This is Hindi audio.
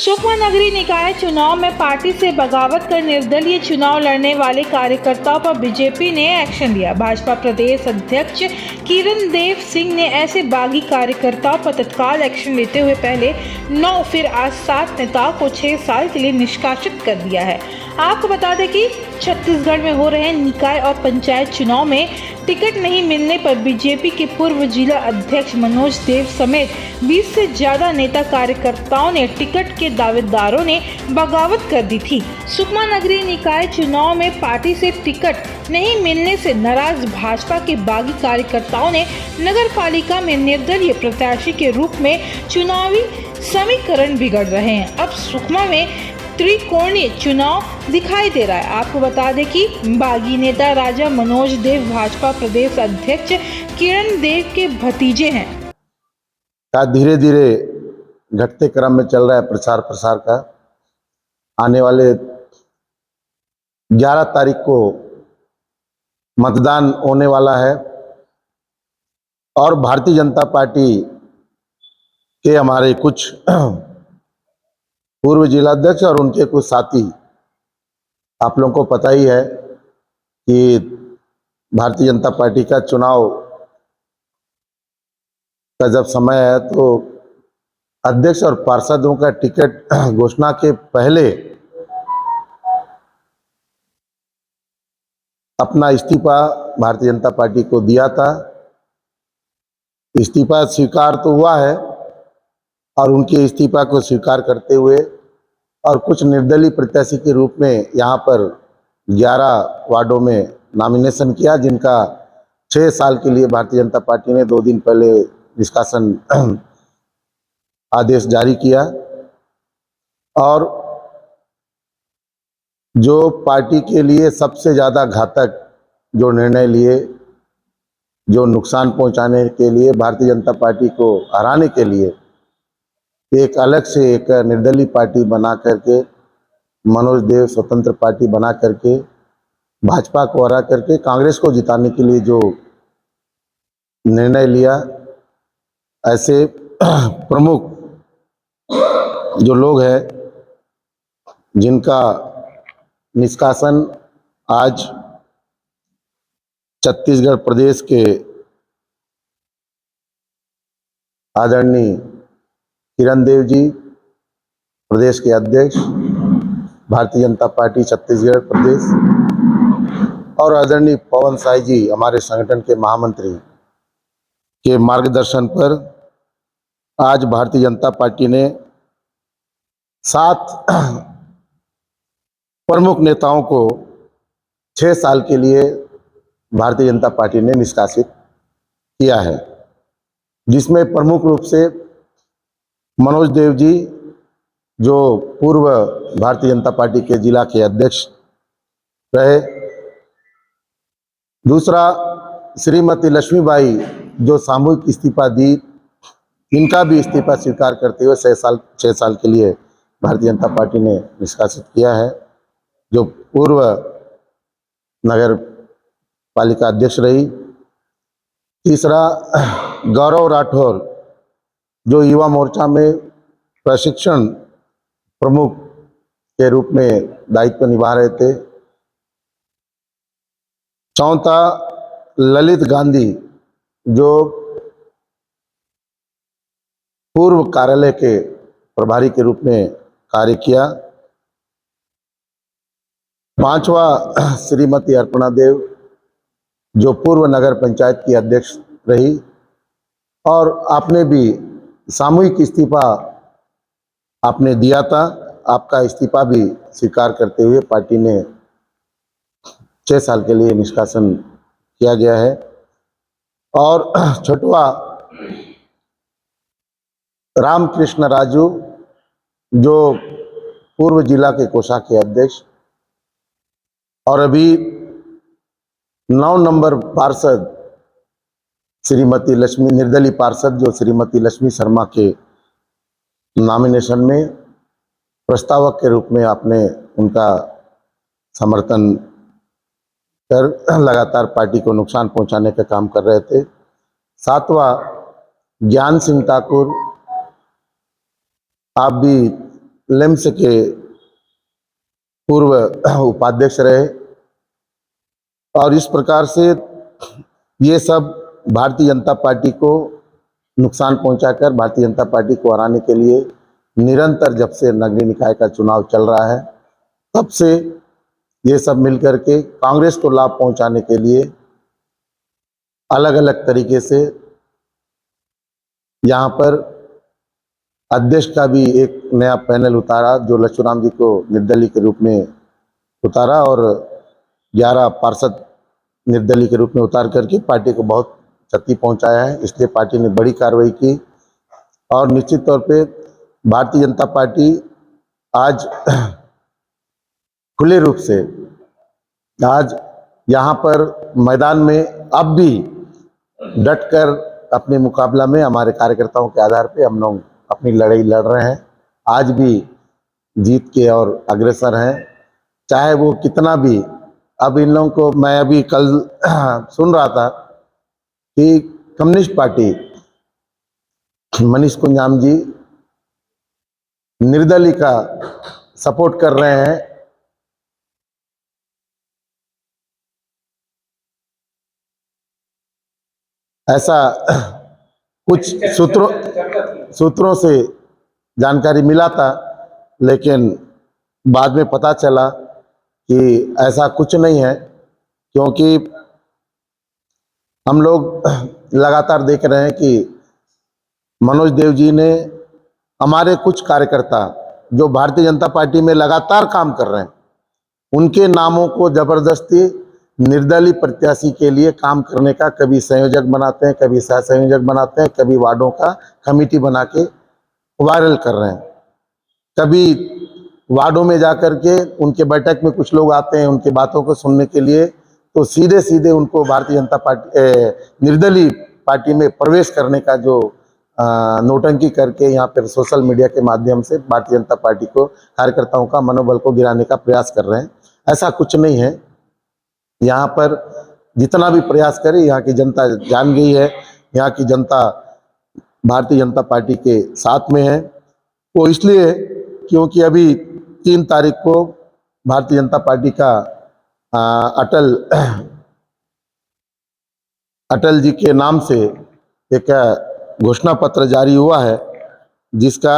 सुकमा नगरी निकाय चुनाव में पार्टी से बगावत कर निर्दलीय चुनाव लड़ने वाले कार्यकर्ताओं पर बीजेपी ने एक्शन लिया। भाजपा प्रदेश अध्यक्ष किरण देव सिंह ने ऐसे बागी कार्यकर्ताओं पर तत्काल एक्शन लेते हुए पहले 9 फिर आज 7 नेताओं को 6 साल के लिए निष्कासित कर दिया है। आपको बता दें कि छत्तीसगढ़ में हो रहे निकाय और पंचायत चुनाव में टिकट नहीं मिलने पर बीजेपी के पूर्व जिला अध्यक्ष मनोज देव समेत 20 से ज्यादा नेता कार्यकर्ताओं ने टिकट के दावेदारों ने बगावत कर दी थी। सुकमा नगरी निकाय चुनाव में पार्टी से टिकट नहीं मिलने से नाराज भाजपा के बागी कार्यकर्ताओं ने नगर पालिका में निर्दलीय प्रत्याशी के रूप में चुनावी समीकरण बिगड़ रहे हैं। अब सुकमा में त्रिकोणीय चुनाव दिखाई दे रहा है। आपको बता दें कि बागी नेता राजा मनोज देव भाजपा प्रदेश अध्यक्ष किरण देव के भतीजे हैं। धीरे धीरे घटते क्रम में चल रहा है प्रचार प्रसार का। आने वाले 11 तारीख को मतदान होने वाला है और भारतीय जनता पार्टी के हमारे कुछ पूर्व जिलाध्यक्ष और उनके कुछ साथी, आप लोगों को पता ही है कि भारतीय जनता पार्टी का चुनाव का जब समय है तो अध्यक्ष और पार्षदों का टिकट घोषणा के पहले अपना इस्तीफा भारतीय जनता पार्टी को दिया था। इस्तीफा स्वीकार तो हुआ है और उनके इस्तीफा को स्वीकार करते हुए और कुछ निर्दलीय प्रत्याशी के रूप में यहाँ पर 11 वार्डों में नॉमिनेशन किया, जिनका 6 साल के लिए भारतीय जनता पार्टी ने 2 दिन पहले निष्कासन आदेश जारी किया। और जो पार्टी के लिए सबसे ज़्यादा घातक जो निर्णय लिए, जो नुकसान पहुंचाने के लिए, भारतीय जनता पार्टी को हराने के लिए एक अलग से एक निर्दलीय पार्टी बना करके, मनोज देव स्वतंत्र पार्टी बना करके, भाजपा को हरा करके कांग्रेस को जिताने के लिए जो निर्णय लिया, ऐसे प्रमुख जो लोग हैं जिनका निष्कासन आज छत्तीसगढ़ प्रदेश के आदरणीय किरण देव जी, प्रदेश के अध्यक्ष भारतीय जनता पार्टी छत्तीसगढ़ प्रदेश, और आदरणीय पवन साय जी, हमारे संगठन के महामंत्री के मार्गदर्शन पर आज भारतीय जनता पार्टी ने 7 प्रमुख नेताओं को 6 साल के लिए भारतीय जनता पार्टी ने निष्कासित किया है, जिसमें प्रमुख रूप से मनोज देव जी, जो पूर्व भारतीय जनता पार्टी के जिला के अध्यक्ष रहे। दूसरा, श्रीमती लक्ष्मीबाई, जो सामूहिक इस्तीफा दी, इनका भी इस्तीफा स्वीकार करते हुए 6 साल के लिए भारतीय जनता पार्टी ने निष्कासित किया है, जो पूर्व नगर पालिका अध्यक्ष रही। तीसरा, गौरव राठौर, जो युवा मोर्चा में प्रशिक्षण प्रमुख के रूप में दायित्व निभा रहे थे। चौथा, ललित गांधी, जो पूर्व कार्यालय के प्रभारी के रूप में कार्य किया। 5वां, श्रीमती अर्पणा देव, जो पूर्व नगर पंचायत की अध्यक्ष रही और आपने भी सामूहिक इस्तीफा आपने दिया था। आपका इस्तीफा भी स्वीकार करते हुए पार्टी ने 6 साल के लिए निष्कासन किया गया है। और 6वां, रामकृष्ण राजू, जो पूर्व जिला के कोषा के अध्यक्ष और अभी 9 नंबर पार्षद श्रीमती लक्ष्मी, निर्दलीय पार्षद जो श्रीमती लक्ष्मी शर्मा के नॉमिनेशन में प्रस्तावक के रूप में आपने उनका समर्थन कर लगातार पार्टी को नुकसान पहुंचाने का काम कर रहे थे। 7वां, ज्ञान सिंह ठाकुर, आप भी लिम्स के पूर्व उपाध्यक्ष रहे और इस प्रकार से ये सब भारतीय जनता पार्टी को नुकसान पहुंचाकर भारतीय जनता पार्टी को हराने के लिए निरंतर, जब से नगरीय निकाय का चुनाव चल रहा है तब से ये सब मिलकर के कांग्रेस को लाभ पहुंचाने के लिए अलग अलग तरीके से यहाँ पर अध्यक्ष का भी एक नया पैनल उतारा, जो लक्ष्मण जी को निर्दलीय के रूप में उतारा और 11 पार्षद निर्दलीय के रूप में उतार करके पार्टी को बहुत क्षति पहुंचाया है। इसलिए पार्टी ने बड़ी कार्रवाई की और निश्चित तौर पे भारतीय जनता पार्टी आज खुले रूप से आज यहाँ पर मैदान में अब भी डटकर अपने मुकाबला में हमारे कार्यकर्ताओं के आधार पे हम लोग अपनी लड़ाई लड़ रहे हैं। आज भी जीत के और अग्रसर हैं, चाहे वो कितना भी। अब इन लोगों को मैं अभी कल सुन रहा था कि कम्युनिस्ट पार्टी मनीष कुंजाम जी निर्दलीय का सपोर्ट कर रहे हैं। ऐसा कुछ सूत्रों से जानकारी मिला था, लेकिन बाद में पता चला कि ऐसा कुछ नहीं है, क्योंकि हम लोग लगातार देख रहे हैं कि मनोज देव जी ने हमारे कुछ कार्यकर्ता जो भारतीय जनता पार्टी में लगातार काम कर रहे हैं, उनके नामों को जबरदस्ती निर्दलीय प्रत्याशी के लिए काम करने का कभी संयोजक बनाते हैं, कभी सह संयोजक बनाते हैं, कभी वार्डों का कमेटी बना के वायरल कर रहे हैं। कभी वार्डों में जाकर के उनके बैठक में कुछ लोग आते हैं उनकी बातों को सुनने के लिए, तो सीधे सीधे उनको भारतीय जनता पार्टी निर्दलीय पार्टी में प्रवेश करने का जो नोटंकी करके यहाँ पर सोशल मीडिया के माध्यम से भारतीय जनता पार्टी को कार्यकर्ताओं का मनोबल को गिराने का प्रयास कर रहे हैं। ऐसा कुछ नहीं है। यहाँ पर जितना भी प्रयास करे, यहाँ की जनता जान गई है, यहाँ की जनता भारतीय जनता पार्टी के साथ में है। वो इसलिए क्योंकि अभी 3 तारीख को भारतीय जनता पार्टी का अटल जी के नाम से एक घोषणा पत्र जारी हुआ है, जिसका